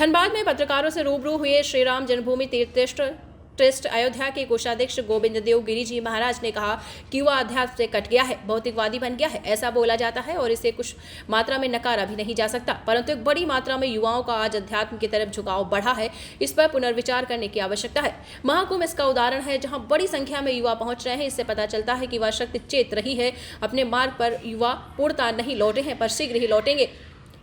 धनबाद में पत्रकारों से रूबरू हुए श्री राम जन्मभूमि तीर्थ ट्रस्ट अयोध्या के कोषाध्यक्ष गोविंद देव गिरी जी महाराज ने कहा कि युवा अध्यात्म से कट गया है, भौतिकवादी बन गया है। ऐसा बोला जाता है और इसे कुछ मात्रा में नकारा भी नहीं जा सकता, परंतु एक बड़ी मात्रा में युवाओं का आज अध्यात्म की तरफ झुकाव बढ़ा है। इस पर पुनर्विचार करने की आवश्यकता है। महाकुंभ इसका उदाहरण है, जहां बड़ी संख्या में युवा पहुंच रहे हैं। इससे पता चलता है कि वह शक्ति चेत रही है। अपने मार्ग पर युवा पूर्णतः नहीं लौटे हैं, पर शीघ्र ही लौटेंगे।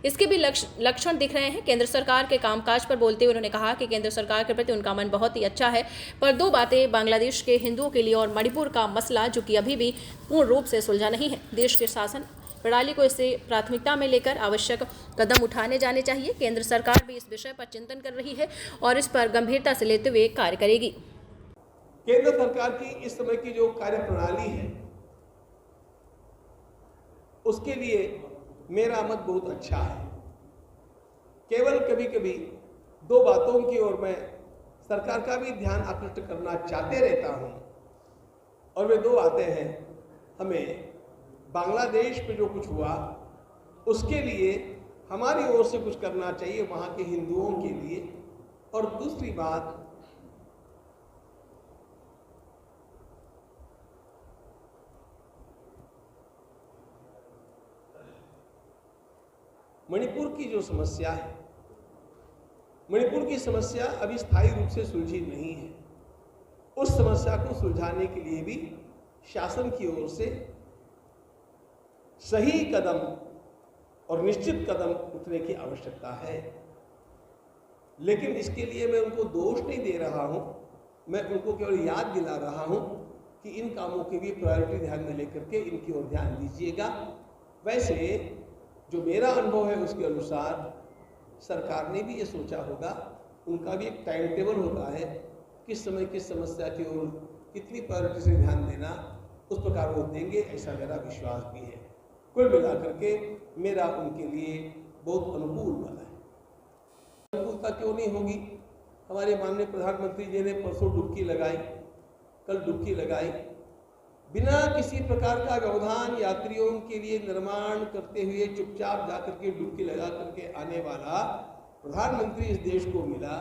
इसके भी लक्षण दिख रहे हैं। केंद्र सरकार के कामकाज पर बोलते हुए उन्होंने कहा कि केंद्र सरकार के प्रति उनका मन बहुत ही अच्छा है, पर दो बातें बांग्लादेश के हिंदुओं के लिए और मणिपुर का मसला, जो कि अभी भी पूर्ण रूप से सुलझा नहीं है। देश के शासन प्रणाली को इसे प्राथमिकता में लेकर आवश्यक कदम उठाने जाने चाहिए। केंद्र सरकार भी इस विषय पर चिंतन कर रही है और इस पर गंभीरता से लेते हुए कार्य करेगी। केंद्र सरकार की इस समय की जो कार्य प्रणाली है, उसके लिए मेरा मत बहुत अच्छा है। केवल कभी कभी दो बातों की ओर मैं सरकार का भी ध्यान आकृष्ट करना चाहते रहता हूं, और वे दो बातें हैं। हमें बांग्लादेश में जो कुछ हुआ उसके लिए हमारी ओर से कुछ करना चाहिए वहां के हिंदुओं के लिए, और दूसरी बात मणिपुर की जो समस्या है, मणिपुर की समस्या अभी स्थायी रूप से सुलझी नहीं है। उस समस्या को सुलझाने के लिए भी शासन की ओर से सही कदम और निश्चित कदम उठने की आवश्यकता है। लेकिन इसके लिए मैं उनको दोष नहीं दे रहा हूं, मैं उनको केवल याद दिला रहा हूं कि इन कामों की भी प्रायोरिटी ध्यान में लेकर के इनकी ओर ध्यान दीजिएगा। वैसे जो मेरा अनुभव है उसके अनुसार सरकार ने भी ये सोचा होगा, उनका भी एक टाइम टेबल होता है, किस समय किस समस्या की ओर कितनी प्रायोरिटी से ध्यान देना, उस प्रकार वो देंगे, ऐसा मेरा विश्वास भी है। कुल मिलाकर के मेरा उनके लिए बहुत अनुकूल मन है। अनुकूलता क्यों नहीं होगी? हमारे माननीय प्रधानमंत्री जी ने परसों डुबकी लगाई, कल डुबकी लगाई, बिना किसी प्रकार का व्यवधान यात्रियों के लिए निर्माण करते हुए चुपचाप जाकर के डुबकी लगा करके आने वाला प्रधानमंत्री इस देश को मिला,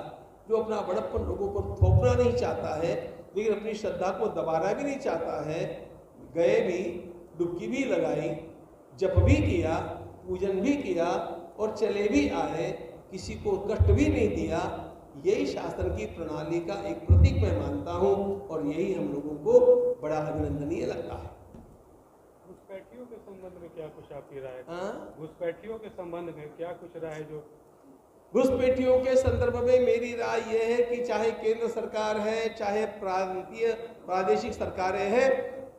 जो अपना बड़प्पन लोगों को थोपना नहीं चाहता है, लेकिन अपनी श्रद्धा को दबाना भी नहीं चाहता है। गए भी, डुबकी भी लगाई, जप भी किया, पूजन भी किया और चले भी आए, किसी को कष्ट भी नहीं दिया। यही शासन की प्रणाली का एक प्रतीक मैं मानता हूं, और यही हम लोगों को बड़ा अभिनंदनीय लगता है। घुसपैठियों के संबंध में क्या कुछ आपकी राय है? घुसपैठियों के संबंध में क्या कुछ राय है? जो घुसपैठियों के संदर्भ में मेरी राय यह है कि चाहे केंद्र सरकार है, चाहे प्रादेशिक सरकारें हैं,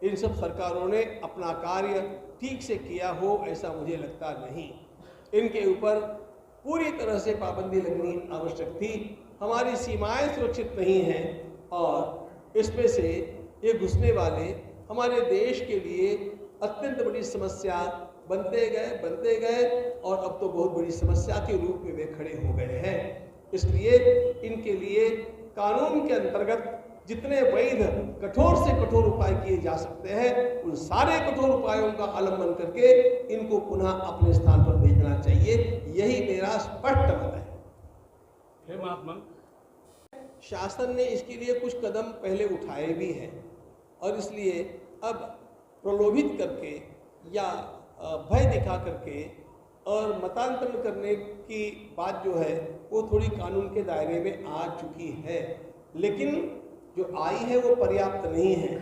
इन सब सरकारों ने अपना कार्य ठीक से किया हो ऐसा मुझे लगता नहीं। इनके ऊपर पूरी तरह से पाबंदी लगनी आवश्यक थी। हमारी सीमाएं सुरक्षित नहीं हैं, और इसमें से ये घुसने वाले हमारे देश के लिए अत्यंत बड़ी समस्या बनते गए और अब तो बहुत बड़ी समस्या के रूप में वे खड़े हो गए हैं। इसलिए इनके लिए कानून के अंतर्गत जितने वैध कठोर से कठोर उपाय किए जा सकते हैं, उन सारे कठोर उपायों का अवलंबन करके इनको पुनः अपने स्थान पर भेजना चाहिए। यही मेरा स्पष्ट मत है। शासन ने इसके लिए कुछ कदम पहले उठाए भी हैं, और इसलिए अब प्रलोभित करके या भय दिखा करके और मतांतरण करने की बात जो है वो थोड़ी कानून के दायरे में आ चुकी है, लेकिन जो आई है वो पर्याप्त नहीं है।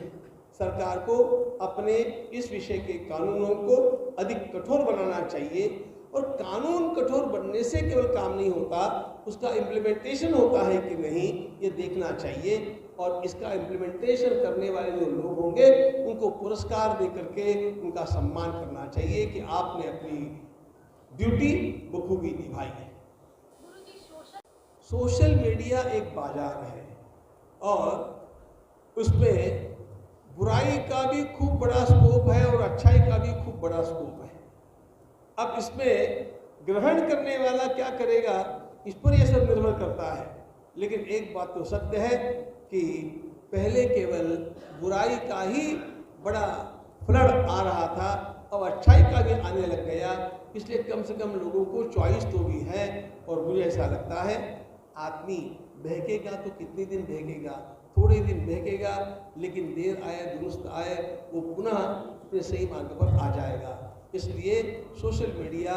सरकार को अपने इस विषय के कानूनों को अधिक कठोर बनाना चाहिए, और कानून कठोर बनने से केवल काम नहीं होता, उसका इम्प्लीमेंटेशन होता है कि नहीं ये देखना चाहिए। और इसका इम्प्लीमेंटेशन करने वाले जो लोग होंगे उनको पुरस्कार दे करके उनका सम्मान करना चाहिए कि आपने अपनी ड्यूटी बखूबी निभाई है। सोशल मीडिया एक बाजार है, और उसमें बुराई का भी खूब बड़ा स्कोप है और अच्छाई का भी खूब बड़ा स्कोप है। अब इसमें ग्रहण करने वाला क्या करेगा, इस पर यह सब निर्भर करता है। लेकिन एक बात तो सत्य है कि पहले केवल बुराई का ही बड़ा फ्लड आ रहा था, अब अच्छाई का भी आने लग गया, इसलिए कम से कम लोगों को चॉइस तो भी है। और मुझे ऐसा लगता है आदमी बहकेगा तो कितने दिन बहकेगा, थोड़े दिन बहकेगा, लेकिन देर आए दुरुस्त आए वो पुनः अपने सही मार्ग पर आ जाएगा। इसलिए सोशल मीडिया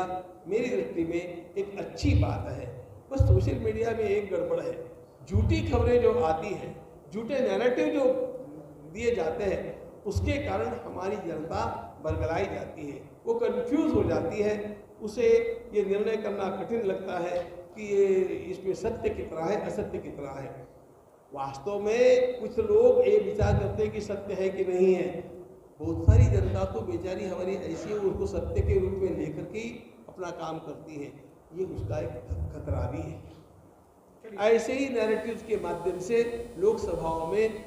मेरी दृष्टि में एक अच्छी बात है। बस सोशल मीडिया में एक गड़बड़ है, झूठी खबरें जो आती हैं, झूठे नैरेटिव जो दिए जाते हैं, उसके कारण हमारी जनता बरगलाई जाती है, वो कंफ्यूज हो जाती है, उसे ये निर्णय करना कठिन लगता है कि ये इसमें सत्य कितना है असत्य कितना है। वास्तव में कुछ लोग ये विचार करते हैं कि सत्य है कि नहीं है, बहुत सारी जनता तो बेचारी हमारी ऐसी है, उसको सत्य के रूप में लेकर के अपना काम करती है, ये उसका एक खतरा भी है। ऐसे ही नैरेटिव्स के माध्यम से लोकसभाओं में